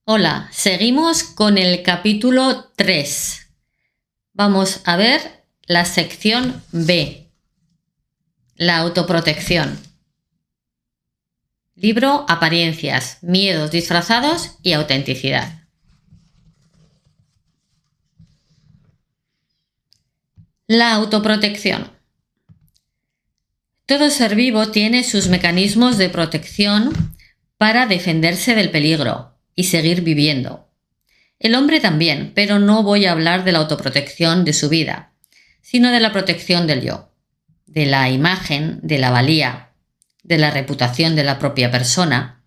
Hola, seguimos con el capítulo 3. Vamos a ver la sección B, la autoprotección. Libro Apariencias, miedos disfrazados y autenticidad. La autoprotección. Todo ser vivo tiene sus mecanismos de protección para defenderse del peligro y seguir viviendo. El hombre también, pero no voy a hablar de la autoprotección de su vida, sino de la protección del yo, de la imagen, de la valía, de la reputación de la propia persona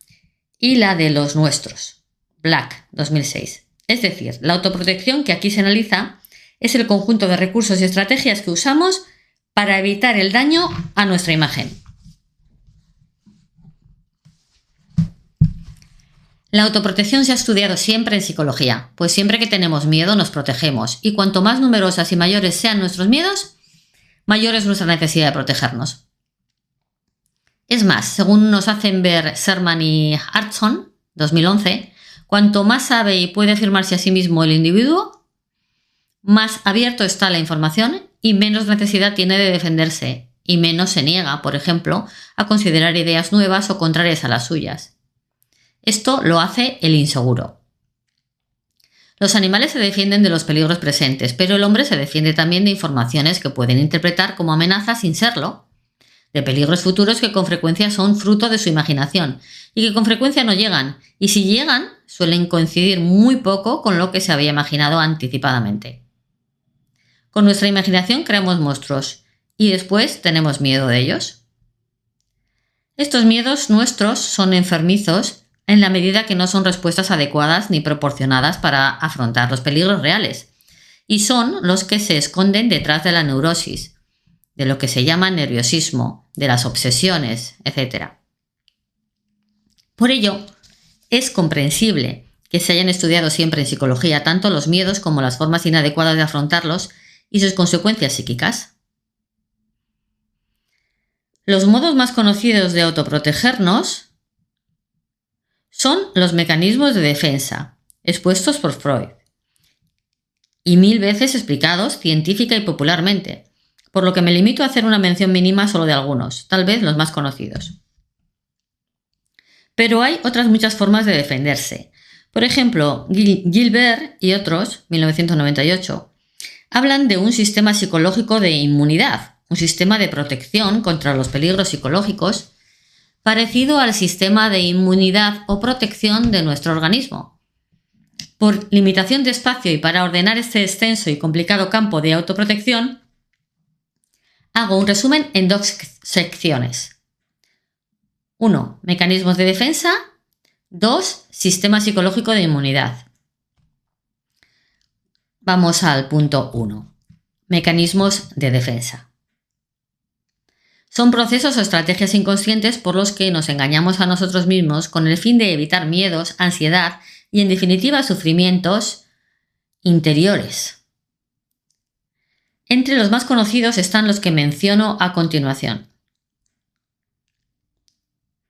y la de los nuestros. Black, 2006. Es decir, la autoprotección que aquí se analiza es el conjunto de recursos y estrategias que usamos para evitar el daño a nuestra imagen. La autoprotección se ha estudiado siempre en psicología, pues siempre que tenemos miedo nos protegemos, y cuanto más numerosas y mayores sean nuestros miedos, mayor es nuestra necesidad de protegernos. Es más, según nos hacen ver Serman y Hartson, 2011, cuanto más sabe y puede afirmarse a sí mismo el individuo, más abierto está la información y menos necesidad tiene de defenderse, y menos se niega, por ejemplo, a considerar ideas nuevas o contrarias a las suyas. Esto lo hace el inseguro. Los animales se defienden de los peligros presentes, pero el hombre se defiende también de informaciones que pueden interpretar como amenazas sin serlo, de peligros futuros que con frecuencia son fruto de su imaginación y que con frecuencia no llegan, y si llegan suelen coincidir muy poco con lo que se había imaginado anticipadamente. Con nuestra imaginación creamos monstruos y después tenemos miedo de ellos. Estos miedos nuestros son enfermizos en la medida que no son respuestas adecuadas ni proporcionadas para afrontar los peligros reales, y son los que se esconden detrás de la neurosis, de lo que se llama nerviosismo, de las obsesiones, etc. Por ello, es comprensible que se hayan estudiado siempre en psicología tanto los miedos como las formas inadecuadas de afrontarlos y sus consecuencias psíquicas. Los modos más conocidos de autoprotegernos son los mecanismos de defensa, expuestos por Freud, y 1000 veces explicados científica y popularmente, por lo que me limito a hacer una mención mínima solo de algunos, tal vez los más conocidos. Pero hay otras muchas formas de defenderse. Por ejemplo, Gilbert y otros, 1998, hablan de un sistema psicológico de inmunidad, un sistema de protección contra los peligros psicológicos, parecido al sistema de inmunidad o protección de nuestro organismo. Por limitación de espacio y para ordenar este extenso y complicado campo de autoprotección, hago un resumen en 2 secciones. 1. Mecanismos de defensa. 2. Sistema psicológico de inmunidad. Vamos al punto 1. Mecanismos de defensa. Son procesos o estrategias inconscientes por los que nos engañamos a nosotros mismos con el fin de evitar miedos, ansiedad y, en definitiva, sufrimientos interiores. Entre los más conocidos están los que menciono a continuación.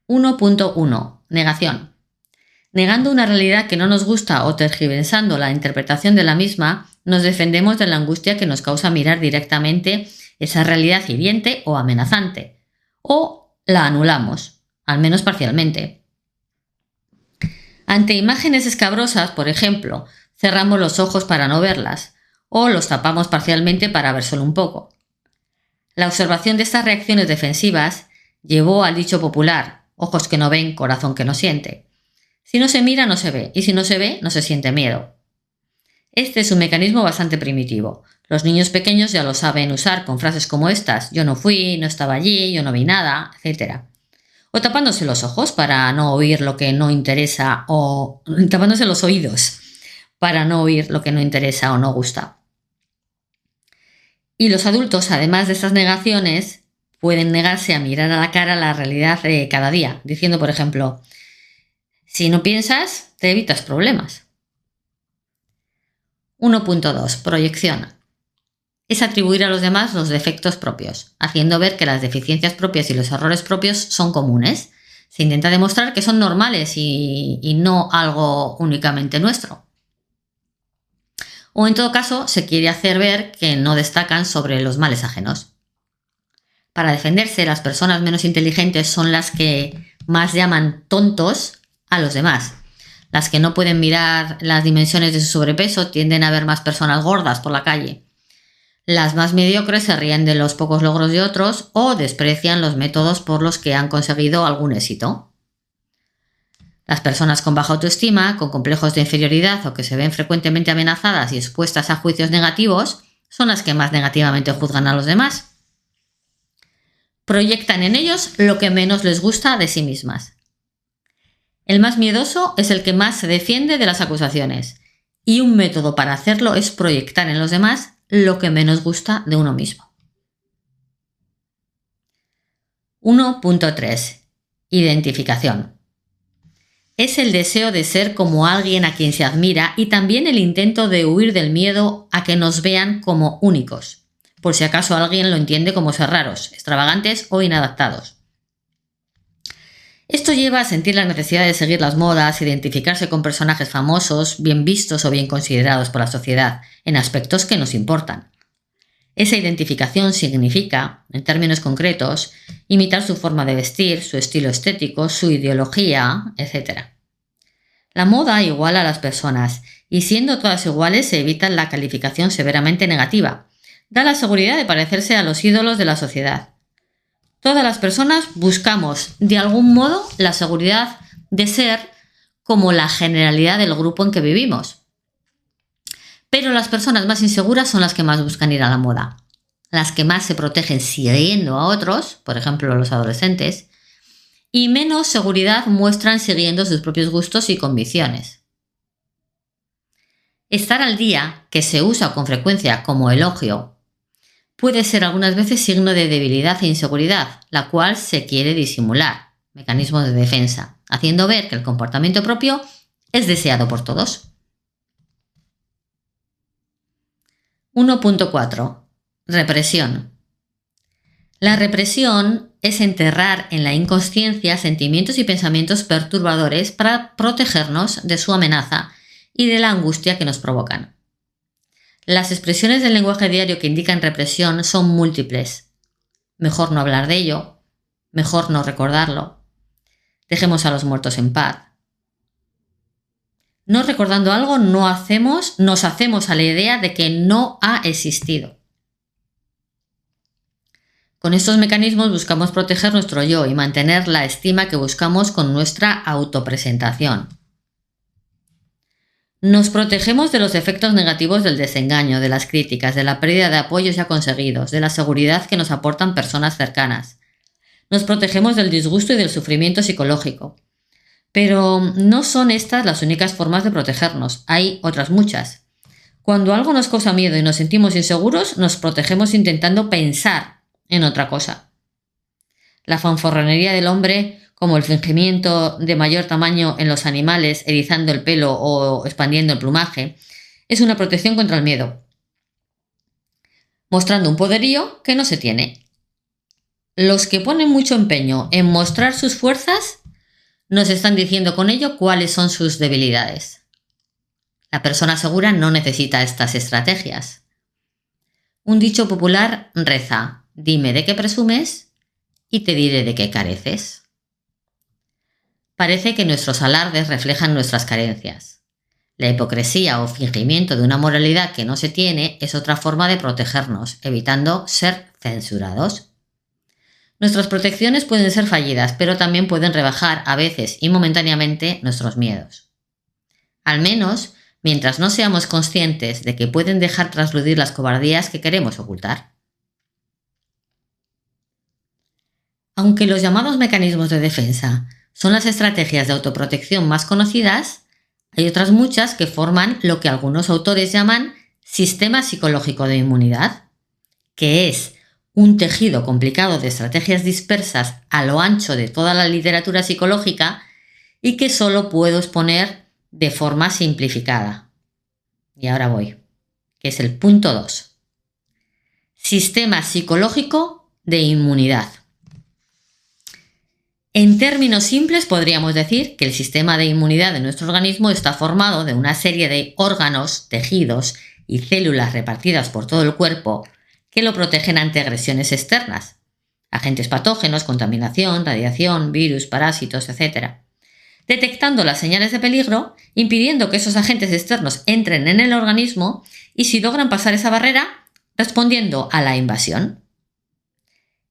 1.1. Negación. Negando una realidad que no nos gusta o tergiversando la interpretación de la misma, nos defendemos de la angustia que nos causa mirar directamente esa realidad hiriente o amenazante, o la anulamos, al menos parcialmente. Ante imágenes escabrosas, por ejemplo, cerramos los ojos para no verlas, o los tapamos parcialmente para ver solo un poco. La observación de estas reacciones defensivas llevó al dicho popular, ojos que no ven, corazón que no siente. Si no se mira, no se ve, y si no se ve, no se siente miedo. Este es un mecanismo bastante primitivo. Los niños pequeños ya lo saben usar con frases como estas: yo no fui, no estaba allí, yo no vi nada, etc. O tapándose los ojos para no oír lo que no interesa, o tapándose los oídos para no oír lo que no interesa o no gusta. Y los adultos, además de estas negaciones, pueden negarse a mirar a la cara la realidad de cada día, diciendo, por ejemplo, si no piensas, te evitas problemas. 1.2. Proyección. Es atribuir a los demás los defectos propios, haciendo ver que las deficiencias propias y los errores propios son comunes, Se intenta demostrar que son normales y no algo únicamente nuestro. O en todo caso, se quiere hacer ver que no destacan sobre los males ajenos. Para defenderse, las personas menos inteligentes son las que más llaman tontos a los demás. Las que no pueden mirar las dimensiones de su sobrepeso tienden a ver más personas gordas por la calle. Las más mediocres se ríen de los pocos logros de otros o desprecian los métodos por los que han conseguido algún éxito. Las personas con baja autoestima, con complejos de inferioridad o que se ven frecuentemente amenazadas y expuestas a juicios negativos son las que más negativamente juzgan a los demás. Proyectan en ellos lo que menos les gusta de sí mismas. El más miedoso es el que más se defiende de las acusaciones, y un método para hacerlo es proyectar en los demás lo que menos gusta de uno mismo. 1.3. Identificación. Es el deseo de ser como alguien a quien se admira y también el intento de huir del miedo a que nos vean como únicos, por si acaso alguien lo entiende como ser raros, extravagantes o inadaptados. Esto lleva a sentir la necesidad de seguir las modas, identificarse con personajes famosos, bien vistos o bien considerados por la sociedad, en aspectos que nos importan. Esa identificación significa, en términos concretos, imitar su forma de vestir, su estilo estético, su ideología, etc. La moda iguala a las personas, y siendo todas iguales se evita la calificación severamente negativa. Da la seguridad de parecerse a los ídolos de la sociedad. Todas las personas buscamos, de algún modo, la seguridad de ser como la generalidad del grupo en que vivimos. Pero las personas más inseguras son las que más buscan ir a la moda. Las que más se protegen siguiendo a otros, por ejemplo los adolescentes, y menos seguridad muestran siguiendo sus propios gustos y convicciones. Estar al día, que se usa con frecuencia como elogio, puede ser algunas veces signo de debilidad e inseguridad, la cual se quiere disimular, mecanismo de defensa, haciendo ver que el comportamiento propio es deseado por todos. 1.4. Represión. La represión es enterrar en la inconsciencia sentimientos y pensamientos perturbadores para protegernos de su amenaza y de la angustia que nos provocan. Las expresiones del lenguaje diario que indican represión son múltiples. Mejor no hablar de ello, mejor no recordarlo, dejemos a los muertos en paz. No recordando algo nos hacemos a la idea de que no ha existido. Con estos mecanismos buscamos proteger nuestro yo y mantener la estima que buscamos con nuestra autopresentación. Nos protegemos de los efectos negativos del desengaño, de las críticas, de la pérdida de apoyos ya conseguidos, de la seguridad que nos aportan personas cercanas. Nos protegemos del disgusto y del sufrimiento psicológico. Pero no son estas las únicas formas de protegernos, hay otras muchas. Cuando algo nos causa miedo y nos sentimos inseguros, nos protegemos intentando pensar en otra cosa. La fanfarronería del hombre, como el fingimiento de mayor tamaño en los animales, erizando el pelo o expandiendo el plumaje, es una protección contra el miedo, mostrando un poderío que no se tiene. Los que ponen mucho empeño en mostrar sus fuerzas nos están diciendo con ello cuáles son sus debilidades. La persona segura no necesita estas estrategias. Un dicho popular reza: dime de qué presumes y te diré de qué careces. Parece que nuestros alardes reflejan nuestras carencias. La hipocresía o fingimiento de una moralidad que no se tiene es otra forma de protegernos, evitando ser censurados. Nuestras protecciones pueden ser fallidas, pero también pueden rebajar a veces y momentáneamente nuestros miedos. Al menos, mientras no seamos conscientes de que pueden dejar traslucir las cobardías que queremos ocultar. Aunque los llamados mecanismos de defensa son las estrategias de autoprotección más conocidas, hay otras muchas que forman lo que algunos autores llaman sistema psicológico de inmunidad, que es un tejido complicado de estrategias dispersas a lo ancho de toda la literatura psicológica y que solo puedo exponer de forma simplificada. Y ahora voy, que es el punto 2. Sistema psicológico de inmunidad. En términos simples podríamos decir que el sistema de inmunidad de nuestro organismo está formado de una serie de órganos, tejidos y células repartidas por todo el cuerpo que lo protegen ante agresiones externas, agentes patógenos, contaminación, radiación, virus, parásitos, etc., detectando las señales de peligro, impidiendo que esos agentes externos entren en el organismo y, si logran pasar esa barrera, respondiendo a la invasión.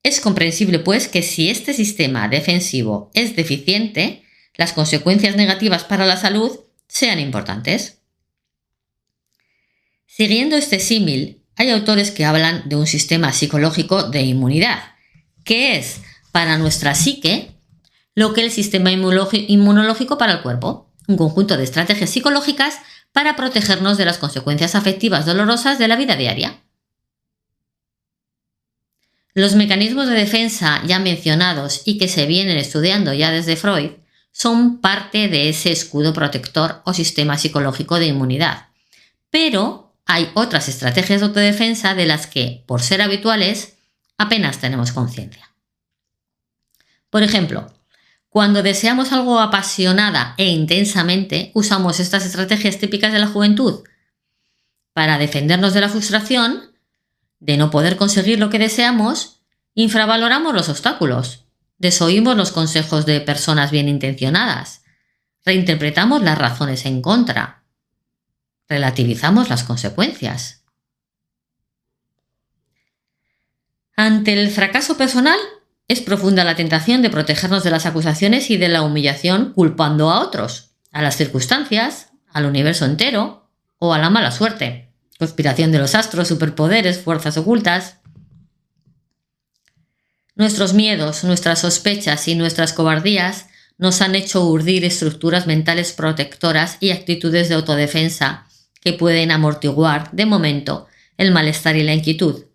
Es comprensible, pues, que si este sistema defensivo es deficiente, las consecuencias negativas para la salud sean importantes. Siguiendo este símil, hay autores que hablan de un sistema psicológico de inmunidad, que es para nuestra psique lo que el sistema inmunológico para el cuerpo, un conjunto de estrategias psicológicas para protegernos de las consecuencias afectivas dolorosas de la vida diaria. Los mecanismos de defensa ya mencionados y que se vienen estudiando ya desde Freud son parte de ese escudo protector o sistema psicológico de inmunidad. Pero hay otras estrategias de autodefensa de las que, por ser habituales, apenas tenemos conciencia. Por ejemplo, cuando deseamos algo apasionada e intensamente, usamos estas estrategias típicas de la juventud. Para defendernos de la frustración, de no poder conseguir lo que deseamos, infravaloramos los obstáculos, desoímos los consejos de personas bien intencionadas, reinterpretamos las razones en contra, relativizamos las consecuencias. Ante el fracaso personal, es profunda la tentación de protegernos de las acusaciones y de la humillación culpando a otros, a las circunstancias, al universo entero o a la mala suerte, conspiración de los astros, superpoderes, fuerzas ocultas. Nuestros miedos, nuestras sospechas y nuestras cobardías nos han hecho urdir estructuras mentales protectoras y actitudes de autodefensa que pueden amortiguar, de momento, el malestar y la inquietud,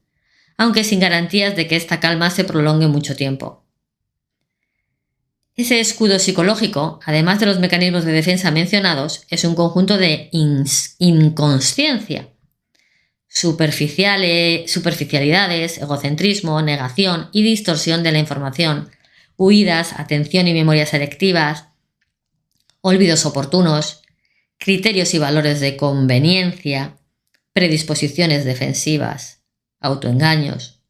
aunque sin garantías de que esta calma se prolongue mucho tiempo. Ese escudo psicológico, además de los mecanismos de defensa mencionados, es un conjunto de inconsciencia, superficialidades, egocentrismo, negación y distorsión de la información, huidas, atención y memoria selectivas, olvidos oportunos, criterios y valores de conveniencia, predisposiciones defensivas, autoengaños,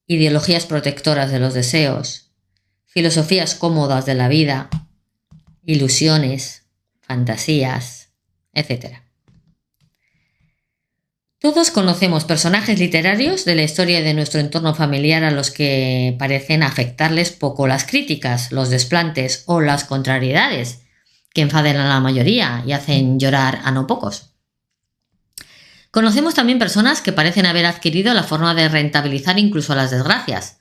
ideologías protectoras de los deseos, filosofías cómodas de la vida, ilusiones, fantasías, etc. Todos conocemos personajes literarios de la historia de nuestro entorno familiar a los que parecen afectarles poco las críticas, los desplantes o las contrariedades, que enfadan a la mayoría y hacen llorar a no pocos. Conocemos también personas que parecen haber adquirido la forma de rentabilizar incluso las desgracias,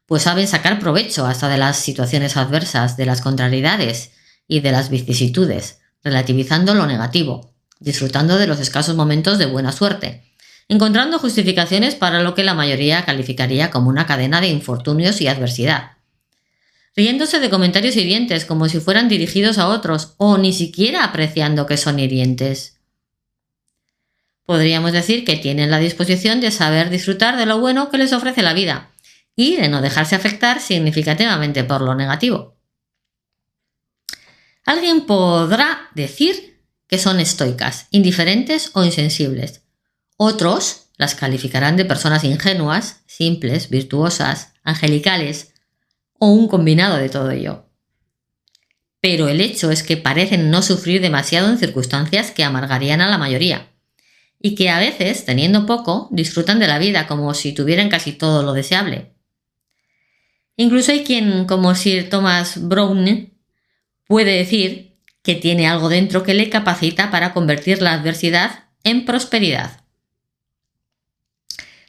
pues saben sacar provecho hasta de las situaciones adversas, de las contrariedades y de las vicisitudes, relativizando lo negativo, disfrutando de los escasos momentos de buena suerte, encontrando justificaciones para lo que la mayoría calificaría como una cadena de infortunios y adversidad, riéndose de comentarios hirientes como si fueran dirigidos a otros o ni siquiera apreciando que son hirientes. Podríamos decir que tienen la disposición de saber disfrutar de lo bueno que les ofrece la vida y de no dejarse afectar significativamente por lo negativo. Alguien podrá decir que son estoicas, indiferentes o insensibles. Otros las calificarán de personas ingenuas, simples, virtuosas, angelicales o un combinado de todo ello. Pero el hecho es que parecen no sufrir demasiado en circunstancias que amargarían a la mayoría, y que a veces, teniendo poco, disfrutan de la vida como si tuvieran casi todo lo deseable. Incluso hay quien, como Sir Thomas Browne, puede decir que tiene algo dentro que le capacita para convertir la adversidad en prosperidad.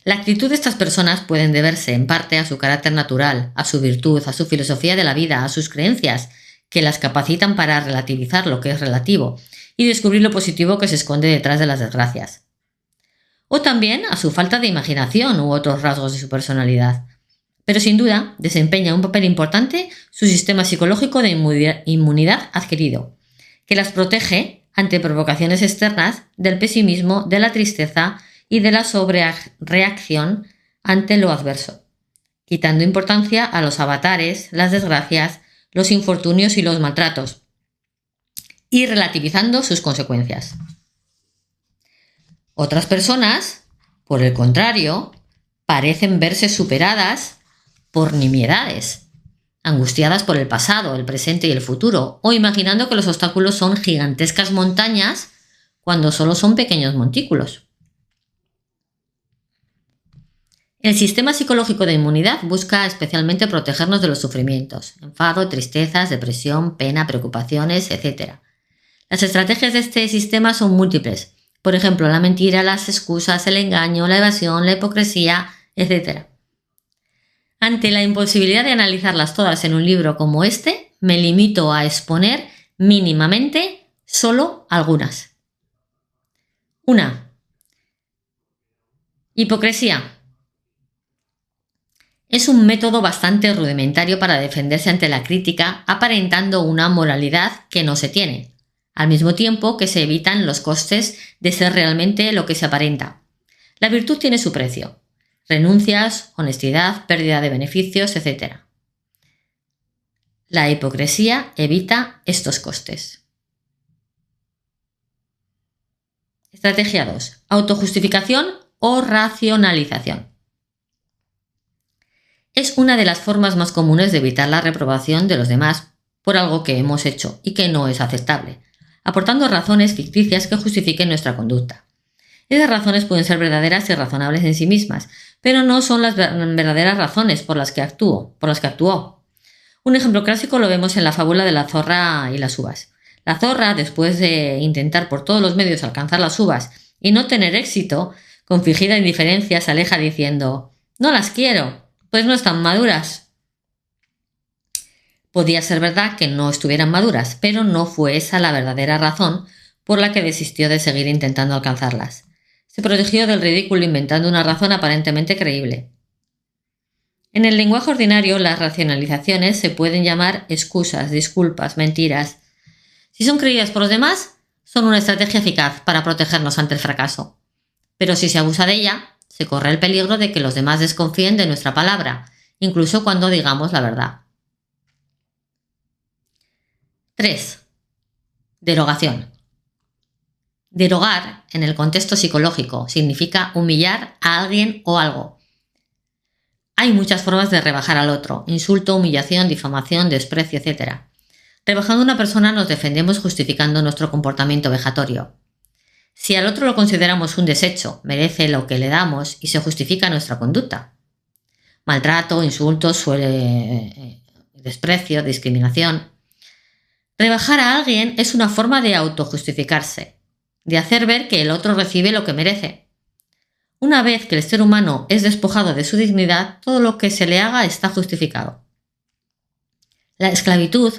La actitud de estas personas puede deberse en parte a su carácter natural, a su virtud, a su filosofía de la vida, a sus creencias, que las capacitan para relativizar lo que es relativo y descubrir lo positivo que se esconde detrás de las desgracias. O también a su falta de imaginación u otros rasgos de su personalidad. Pero sin duda desempeña un papel importante su sistema psicológico de inmunidad adquirido, que las protege ante provocaciones externas del pesimismo, de la tristeza y de la sobrereacción ante lo adverso, quitando importancia a los avatares, las desgracias los infortunios y los maltratos, y relativizando sus consecuencias. Otras personas, por el contrario, parecen verse superadas por nimiedades, angustiadas por el pasado, el presente y el futuro, o imaginando que los obstáculos son gigantescas montañas cuando solo son pequeños montículos. El sistema psicológico de inmunidad busca especialmente protegernos de los sufrimientos, enfado, tristezas, depresión, pena, preocupaciones, etc. Las estrategias de este sistema son múltiples. Por ejemplo, la mentira, las excusas, el engaño, la evasión, la hipocresía, etc. Ante la imposibilidad de analizarlas todas en un libro como este, me limito a exponer mínimamente solo algunas. 1. Hipocresía. Es un método bastante rudimentario para defenderse ante la crítica, aparentando una moralidad que no se tiene, al mismo tiempo que se evitan los costes de ser realmente lo que se aparenta. La virtud tiene su precio: renuncias, honestidad, pérdida de beneficios, etc. La hipocresía evita estos costes. Estrategia 2. Autojustificación o racionalización. Es una de las formas más comunes de evitar la reprobación de los demás por algo que hemos hecho y que no es aceptable, aportando razones ficticias que justifiquen nuestra conducta. Esas razones pueden ser verdaderas y razonables en sí mismas, pero no son las verdaderas razones por las que actuó. Un ejemplo clásico lo vemos en la fábula de la zorra y las uvas. La zorra, después de intentar por todos los medios alcanzar las uvas y no tener éxito, con fingida indiferencia se aleja diciendo: «No las quiero, pues no están maduras». Podía ser verdad que no estuvieran maduras, pero no fue esa la verdadera razón por la que desistió de seguir intentando alcanzarlas. Se protegió del ridículo inventando una razón aparentemente creíble. En el lenguaje ordinario, las racionalizaciones se pueden llamar excusas, disculpas, mentiras. Si son creídas por los demás, son una estrategia eficaz para protegernos ante el fracaso. Pero si se abusa de ella, se corre el peligro de que los demás desconfíen de nuestra palabra, incluso cuando digamos la verdad. 3. Derogación. Derogar, en el contexto psicológico, significa humillar a alguien o algo. Hay muchas formas de rebajar al otro: insulto, humillación, difamación, desprecio, etc. Rebajando a una persona nos defendemos justificando nuestro comportamiento vejatorio. Si al otro lo consideramos un desecho, merece lo que le damos y se justifica nuestra conducta. Maltrato, insultos, desprecio, discriminación. Rebajar a alguien es una forma de autojustificarse, de hacer ver que el otro recibe lo que merece. Una vez que el ser humano es despojado de su dignidad, todo lo que se le haga está justificado. La esclavitud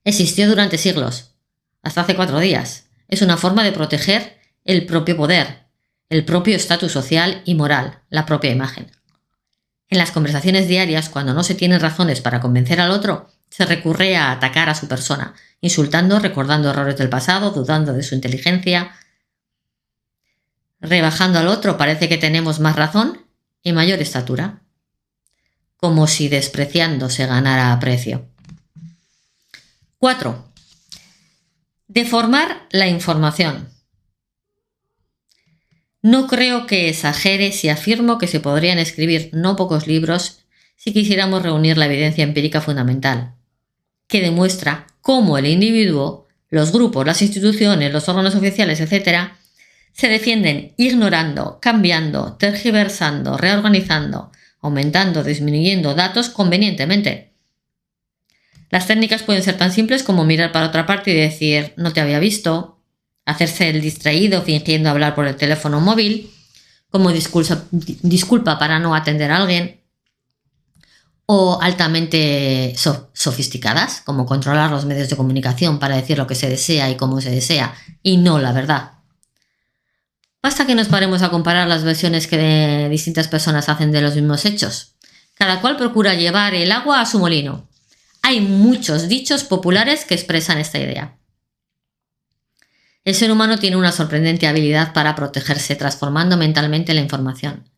existió durante siglos, hasta hace 4 días. Es una forma de proteger el propio poder, el propio estatus social y moral, la propia imagen. En las conversaciones diarias, cuando no se tienen razones para convencer al otro, se recurre a atacar a su persona, insultando, recordando errores del pasado, dudando de su inteligencia. Rebajando al otro parece que tenemos más razón y mayor estatura, como si despreciando se ganara aprecio. 4. Deformar la información. No creo que exagere si afirmo que se podrían escribir no pocos libros si quisiéramos reunir la evidencia empírica fundamental, que demuestra cómo el individuo, los grupos, las instituciones, los órganos oficiales, etc., se defienden ignorando, cambiando, tergiversando, reorganizando, aumentando, disminuyendo datos convenientemente. Las técnicas pueden ser tan simples como mirar para otra parte y decir «no te había visto», hacerse el distraído fingiendo hablar por el teléfono móvil, como disculpa para no atender a alguien, o altamente sofisticadas, como controlar los medios de comunicación para decir lo que se desea y cómo se desea, y no la verdad. Basta que nos paremos a comparar las versiones que distintas personas hacen de los mismos hechos. Cada cual procura llevar el agua a su molino. Hay muchos dichos populares que expresan esta idea. El ser humano tiene una sorprendente habilidad para protegerse transformando mentalmente la información.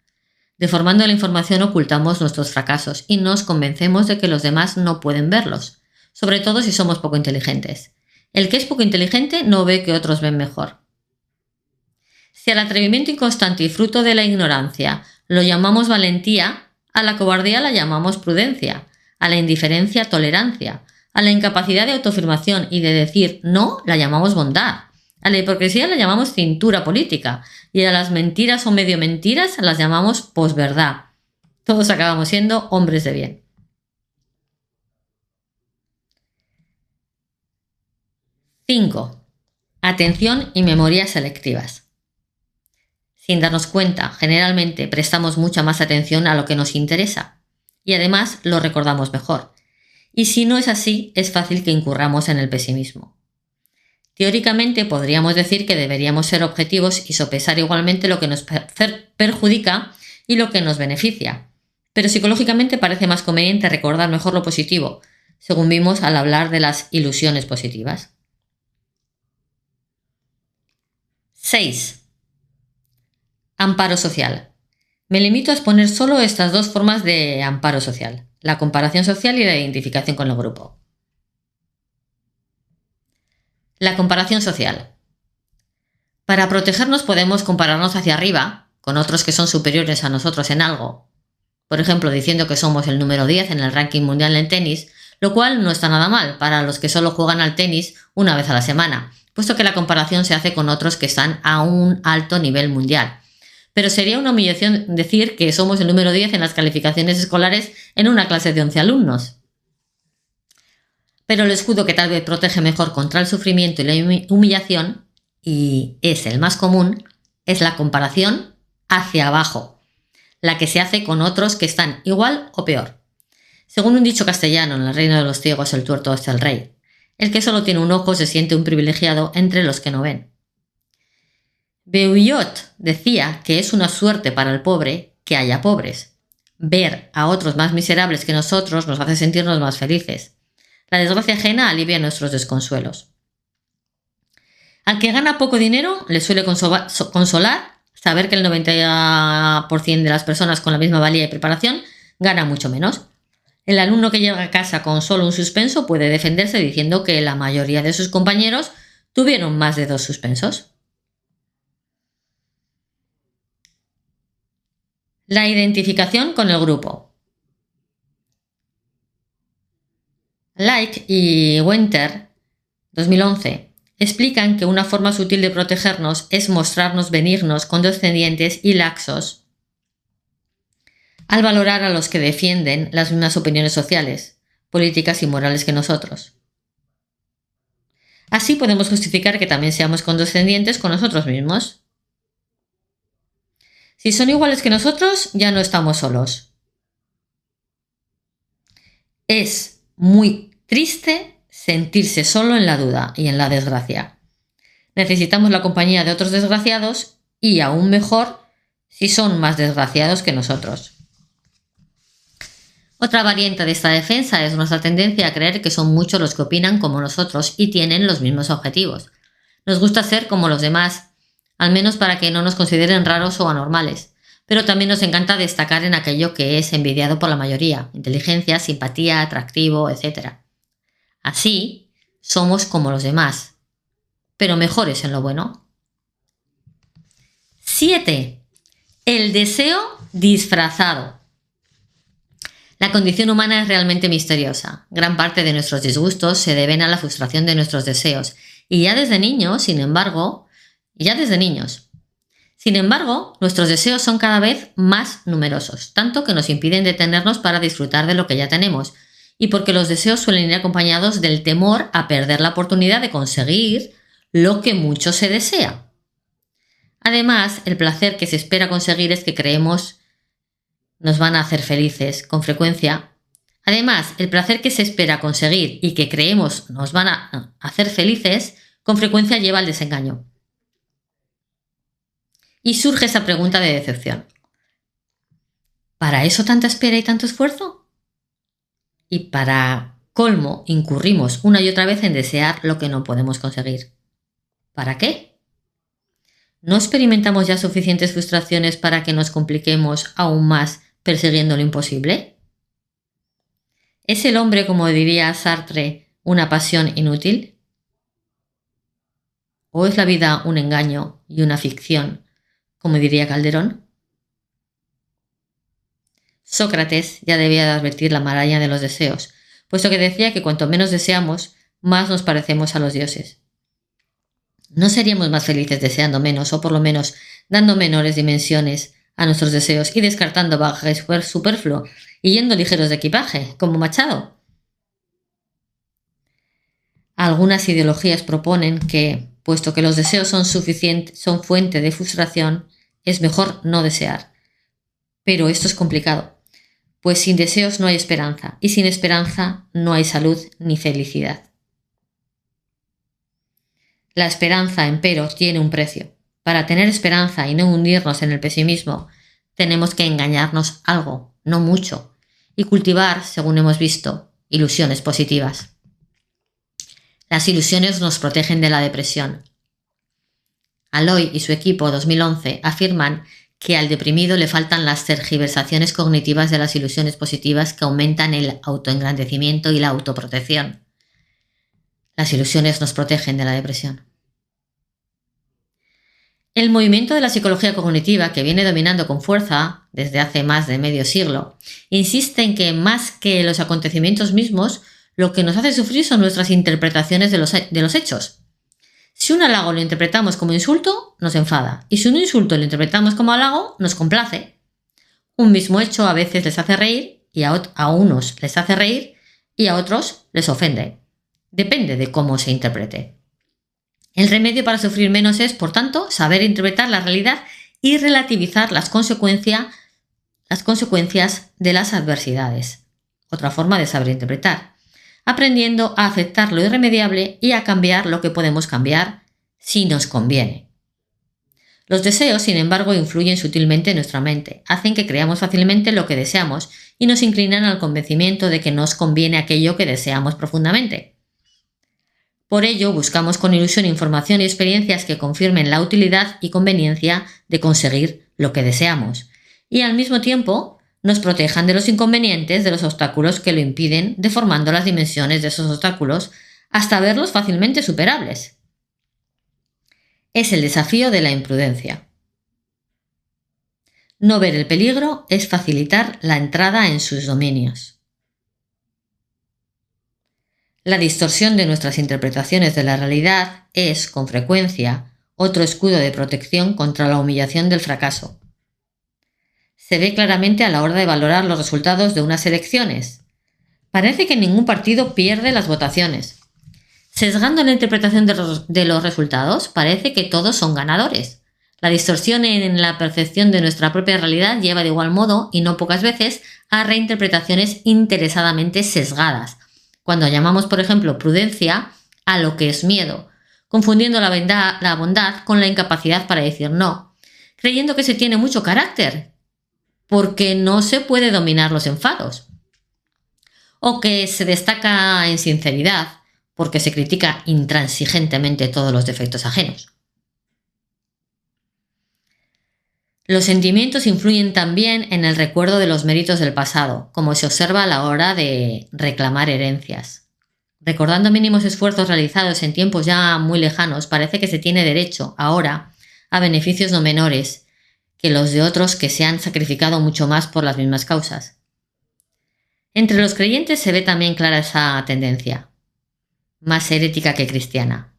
Deformando la información ocultamos nuestros fracasos y nos convencemos de que los demás no pueden verlos, sobre todo si somos poco inteligentes. El que es poco inteligente no ve que otros ven mejor. Si al atrevimiento inconstante y fruto de la ignorancia lo llamamos valentía, a la cobardía la llamamos prudencia, a la indiferencia tolerancia, a la incapacidad de autoafirmación y de decir no la llamamos bondad, a la hipocresía la llamamos cintura política y a las mentiras o medio mentiras las llamamos posverdad. Todos acabamos siendo hombres de bien. 5. Atención y memoria selectivas. Sin darnos cuenta, generalmente prestamos mucha más atención a lo que nos interesa y además lo recordamos mejor. Y si no es así, es fácil que incurramos en el pesimismo. Teóricamente podríamos decir que deberíamos ser objetivos y sopesar igualmente lo que nos perjudica y lo que nos beneficia, pero psicológicamente parece más conveniente recordar mejor lo positivo, según vimos al hablar de las ilusiones positivas. 6. Amparo social. Me limito a exponer solo estas dos formas de amparo social, la comparación social y la identificación con el grupo. La comparación social. Para protegernos podemos compararnos hacia arriba, con otros que son superiores a nosotros en algo. Por ejemplo, diciendo que somos el número 10 en el ranking mundial en tenis, lo cual no está nada mal para los que solo juegan al tenis una vez a la semana, puesto que la comparación se hace con otros que están a un alto nivel mundial. Pero sería una humillación decir que somos el número 10 en las calificaciones escolares en una clase de 11 alumnos. Pero el escudo que tal vez protege mejor contra el sufrimiento y la humillación, y es el más común, es la comparación hacia abajo, la que se hace con otros que están igual o peor. Según un dicho castellano, en el reino de los ciegos el tuerto es el rey. El que solo tiene un ojo se siente un privilegiado entre los que no ven. Beulot decía que es una suerte para el pobre que haya pobres. Ver a otros más miserables que nosotros nos hace sentirnos más felices. La desgracia ajena alivia nuestros desconsuelos. Al que gana poco dinero le suele consolar saber que el 90% de las personas con la misma valía y preparación gana mucho menos. El alumno que llega a casa con solo un suspenso puede defenderse diciendo que la mayoría de sus compañeros tuvieron más de 2 suspensos. La identificación con el grupo. Like y Winter, 2011, explican que una forma sutil de protegernos es mostrarnos benignos, condescendientes y laxos al valorar a los que defienden las mismas opiniones sociales, políticas y morales que nosotros. Así podemos justificar que también seamos condescendientes con nosotros mismos. Si son iguales que nosotros, ya no estamos solos. Es muy triste sentirse solo en la duda y en la desgracia. Necesitamos la compañía de otros desgraciados y, aún mejor, si son más desgraciados que nosotros. Otra variante de esta defensa es nuestra tendencia a creer que son muchos los que opinan como nosotros y tienen los mismos objetivos. Nos gusta ser como los demás, al menos para que no nos consideren raros o anormales, pero también nos encanta destacar en aquello que es envidiado por la mayoría: inteligencia, simpatía, atractivo, etc. Así, somos como los demás, pero mejores en lo bueno. 7. El deseo disfrazado. La condición humana es realmente misteriosa. Gran parte de nuestros disgustos se deben a la frustración de nuestros deseos, y ya desde niños, sin embargo, nuestros deseos son cada vez más numerosos, tanto que nos impiden detenernos para disfrutar de lo que ya tenemos, y porque los deseos suelen ir acompañados del temor a perder la oportunidad de conseguir lo que mucho se desea. Además, el placer que se espera conseguir es que creemos nos van a hacer felices con frecuencia. Además, el placer que se espera conseguir y que creemos nos van a hacer felices con frecuencia lleva al desengaño. Y surge esa pregunta de decepción. ¿Para eso tanta espera y tanto esfuerzo? Y para colmo, incurrimos una y otra vez en desear lo que no podemos conseguir. ¿Para qué? ¿No experimentamos ya suficientes frustraciones para que nos compliquemos aún más persiguiendo lo imposible? ¿Es el hombre, como diría Sartre, una pasión inútil? ¿O es la vida un engaño y una ficción, como diría Calderón? Sócrates ya debía de advertir la maraña de los deseos, puesto que decía que cuanto menos deseamos, más nos parecemos a los dioses. ¿No seríamos más felices deseando menos, o por lo menos dando menores dimensiones a nuestros deseos y descartando bagaje superfluo y yendo ligeros de equipaje, como Machado? Algunas ideologías proponen que, puesto que los deseos son fuente de frustración, es mejor no desear. Pero esto es complicado, pues sin deseos no hay esperanza, y sin esperanza no hay salud ni felicidad. La esperanza, empero, tiene un precio. Para tener esperanza y no hundirnos en el pesimismo, tenemos que engañarnos algo, no mucho, y cultivar, según hemos visto, ilusiones positivas. Las ilusiones nos protegen de la depresión. Aloy y su equipo 2011 afirman que al deprimido le faltan las tergiversaciones cognitivas de las ilusiones positivas que aumentan el autoengrandecimiento y la autoprotección. Las ilusiones nos protegen de la depresión. El movimiento de la psicología cognitiva, que viene dominando con fuerza desde hace más de medio siglo, insiste en que más que los acontecimientos mismos, lo que nos hace sufrir son nuestras interpretaciones de los hechos. Si un halago lo interpretamos como insulto, nos enfada, y si un insulto lo interpretamos como halago, nos complace. Un mismo hecho a veces les hace reír, y a unos les hace reír, y a otros les ofende. Depende de cómo se interprete. El remedio para sufrir menos es, por tanto, saber interpretar la realidad y relativizar las consecuencias de las adversidades. Otra forma de saber interpretar, aprendiendo a aceptar lo irremediable y a cambiar lo que podemos cambiar si nos conviene. Los deseos, sin embargo, influyen sutilmente en nuestra mente, hacen que creamos fácilmente lo que deseamos y nos inclinan al convencimiento de que nos conviene aquello que deseamos profundamente. Por ello, buscamos con ilusión información y experiencias que confirmen la utilidad y conveniencia de conseguir lo que deseamos, y al mismo tiempo nos protejan de los inconvenientes de los obstáculos que lo impiden, deformando las dimensiones de esos obstáculos hasta verlos fácilmente superables. Es el desafío de la imprudencia. No ver el peligro es facilitar la entrada en sus dominios. La distorsión de nuestras interpretaciones de la realidad es, con frecuencia, otro escudo de protección contra la humillación del fracaso. Se ve claramente a la hora de valorar los resultados de unas elecciones. Parece que ningún partido pierde las votaciones. Sesgando la interpretación de los resultados, parece que todos son ganadores. La distorsión en la percepción de nuestra propia realidad lleva de igual modo, y no pocas veces, a reinterpretaciones interesadamente sesgadas, cuando llamamos, por ejemplo, prudencia a lo que es miedo, confundiendo la bondad con la incapacidad para decir no, creyendo que se tiene mucho carácter, porque no se puede dominar los enfados, o que se destaca en sinceridad, porque se critica intransigentemente todos los defectos ajenos. Los sentimientos influyen también en el recuerdo de los méritos del pasado, como se observa a la hora de reclamar herencias. Recordando mínimos esfuerzos realizados en tiempos ya muy lejanos, parece que se tiene derecho, ahora, a beneficios no menores que los de otros que se han sacrificado mucho más por las mismas causas. Entre los creyentes se ve también clara esa tendencia, más herética que cristiana.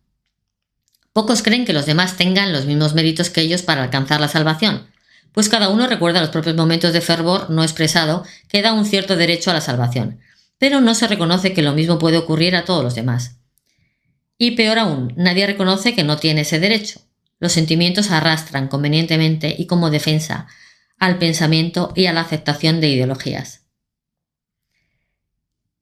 Pocos creen que los demás tengan los mismos méritos que ellos para alcanzar la salvación, pues cada uno recuerda los propios momentos de fervor no expresado que da un cierto derecho a la salvación, pero no se reconoce que lo mismo puede ocurrir a todos los demás. Y peor aún, nadie reconoce que no tiene ese derecho. Los sentimientos arrastran convenientemente y como defensa al pensamiento y a la aceptación de ideologías.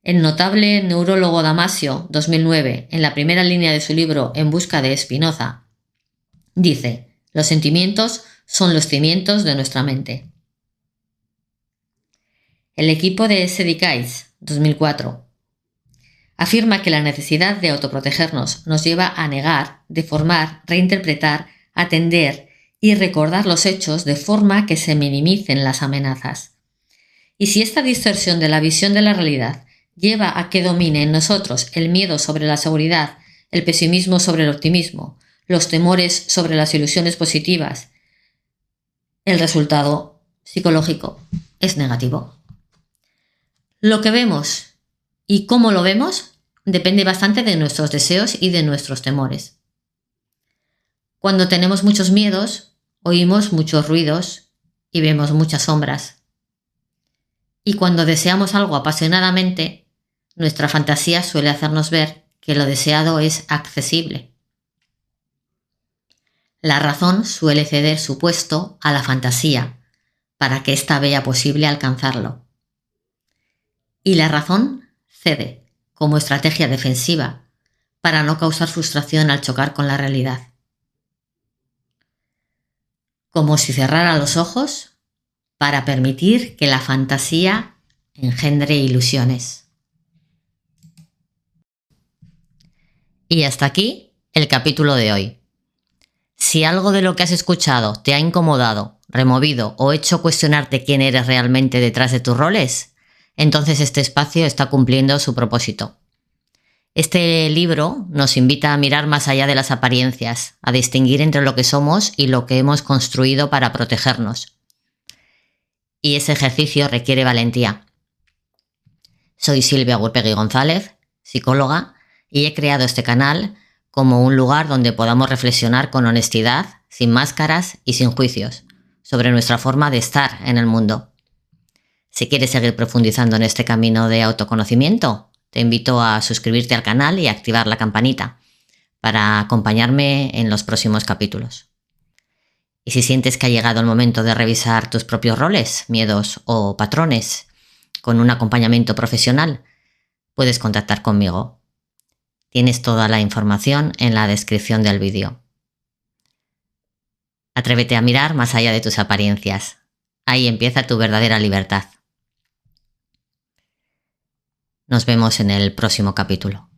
El notable neurólogo Damasio, 2009, en la primera línea de su libro En busca de Spinoza, dice: los sentimientos son los cimientos de nuestra mente. El equipo de Sedicais, 2004, afirma que la necesidad de autoprotegernos nos lleva a negar, deformar, reinterpretar, atender y recordar los hechos de forma que se minimicen las amenazas. Y si esta distorsión de la visión de la realidad lleva a que domine en nosotros el miedo sobre la seguridad, el pesimismo sobre el optimismo, los temores sobre las ilusiones positivas, el resultado psicológico es negativo. Lo que vemos y cómo lo vemos depende bastante de nuestros deseos y de nuestros temores. Cuando tenemos muchos miedos, oímos muchos ruidos y vemos muchas sombras. Y cuando deseamos algo apasionadamente, nuestra fantasía suele hacernos ver que lo deseado es accesible. La razón suele ceder su puesto a la fantasía para que ésta vea posible alcanzarlo. Y la razón cede como estrategia defensiva para no causar frustración al chocar con la realidad. Como si cerrara los ojos para permitir que la fantasía engendre ilusiones. Y hasta aquí el capítulo de hoy. Si algo de lo que has escuchado te ha incomodado, removido o hecho cuestionarte quién eres realmente detrás de tus roles, entonces este espacio está cumpliendo su propósito. Este libro nos invita a mirar más allá de las apariencias, a distinguir entre lo que somos y lo que hemos construido para protegernos. Y ese ejercicio requiere valentía. Soy Silvia Gurpegui González, psicóloga, y he creado este canal como un lugar donde podamos reflexionar con honestidad, sin máscaras y sin juicios, sobre nuestra forma de estar en el mundo. Si quieres seguir profundizando en este camino de autoconocimiento, te invito a suscribirte al canal y activar la campanita para acompañarme en los próximos capítulos. Y si sientes que ha llegado el momento de revisar tus propios roles, miedos o patrones con un acompañamiento profesional, puedes contactar conmigo. Tienes toda la información en la descripción del vídeo. Atrévete a mirar más allá de tus apariencias. Ahí empieza tu verdadera libertad. Nos vemos en el próximo capítulo.